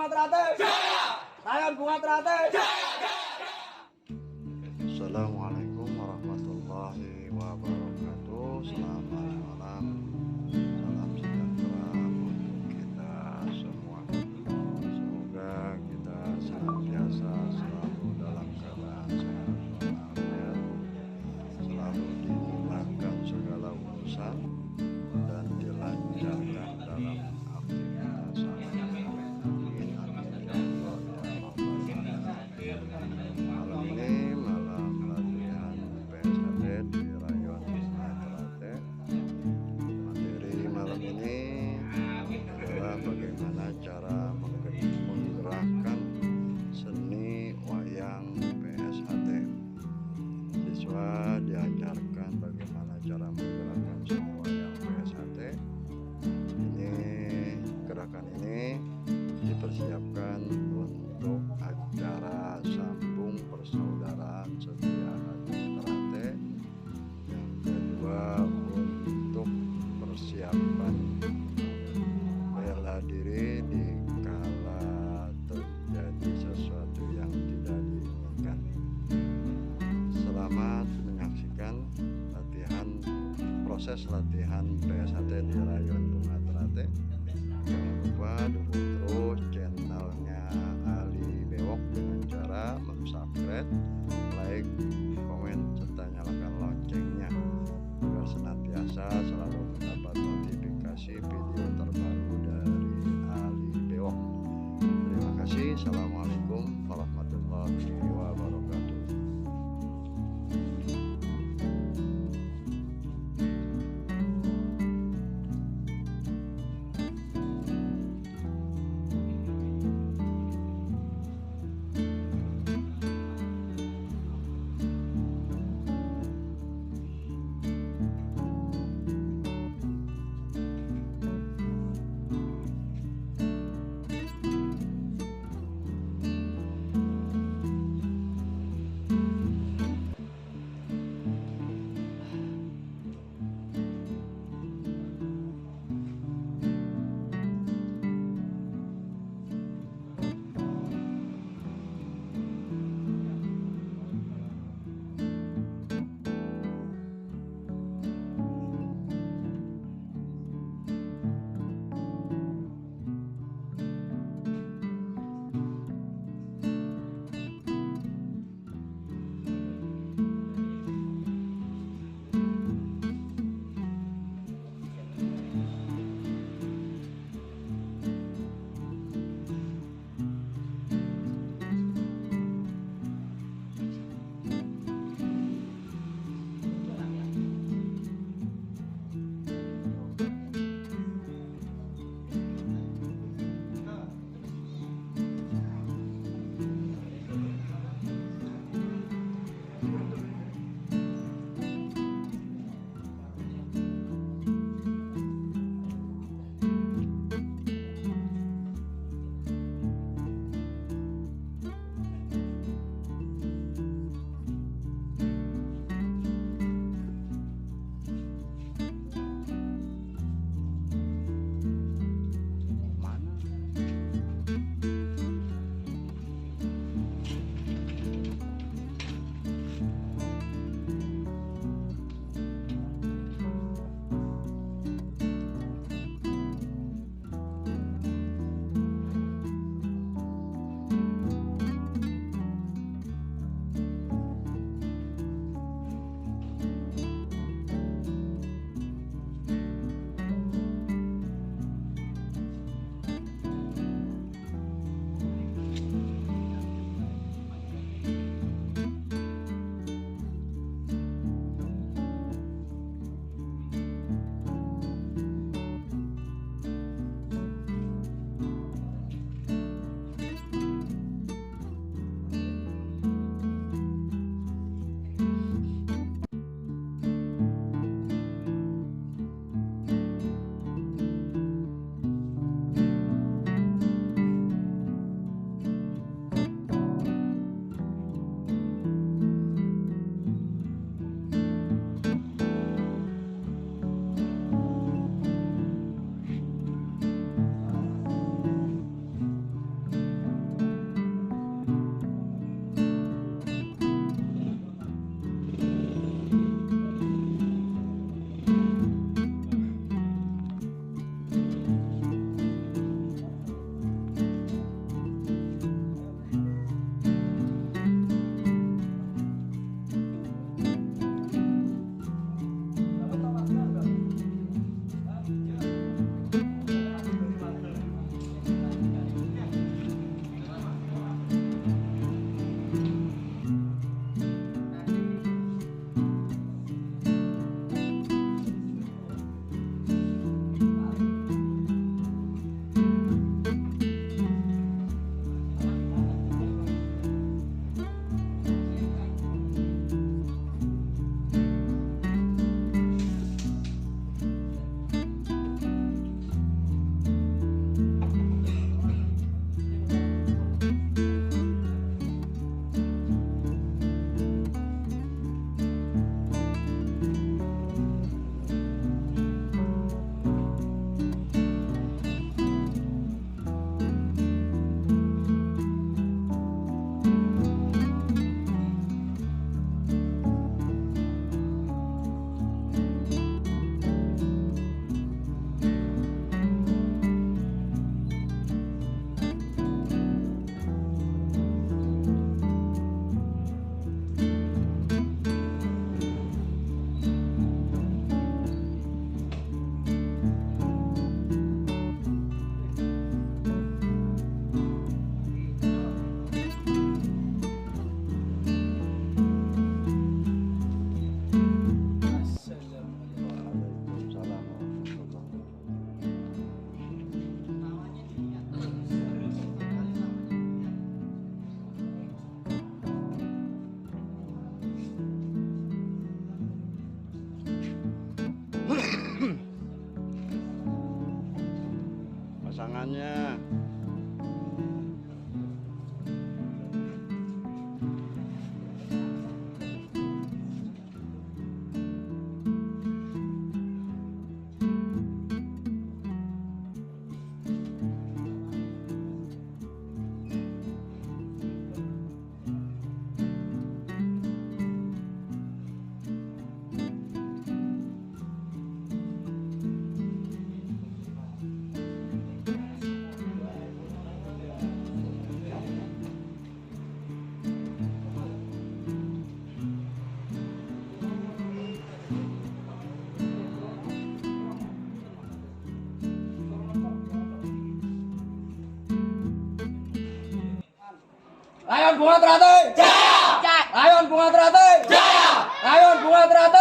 Bunga Teratai. Jaya. Rayon Bunga Teratai. Jaya. Assalamualaikum warahmatullahi wabarakatuh. Selamat malam, salam sejahtera untuk kita semua. Semoga kita senantiasa selalu dalam keadaan sehat walafiat, selalu dimudahkan segala urusan dan dilancarkan dalam aktivitas sehari-hari. Amin amin ya Allah ya Rabbal alamin. Malam ini malam latihan PSHT di Rayon Bunga Teratai. Materi malam ini adalah bagaimana cara menggerakkan seni wayang PSHT. Siswa diajarkan bagaimana cara menggerakkan seni wayang PSHT. Gerakan ini dipersiapkan untuk acara sambung persaudaraan setia hati Teratai. Yang kedua untuk persiapan bela diri di kala terjadi sesuatu yang tidak diinginkan. Selamat menyaksikan proses latihan PSHT di Rayon Bunga Teratai. Jangan lupa dukung terus channelnya Ali Bewok dengan cara subscribe, like, komen, serta nyalakan loncengnya agar senantiasa selalu mendapat notifikasi video terbaru dari Ali Bewok. Terima kasih. Assalamualaikum warahmatullahi wabarakatuh. Layon Bunga Teratai. Jaya. Layon Bunga Teratai. Layon Bunga Teratai.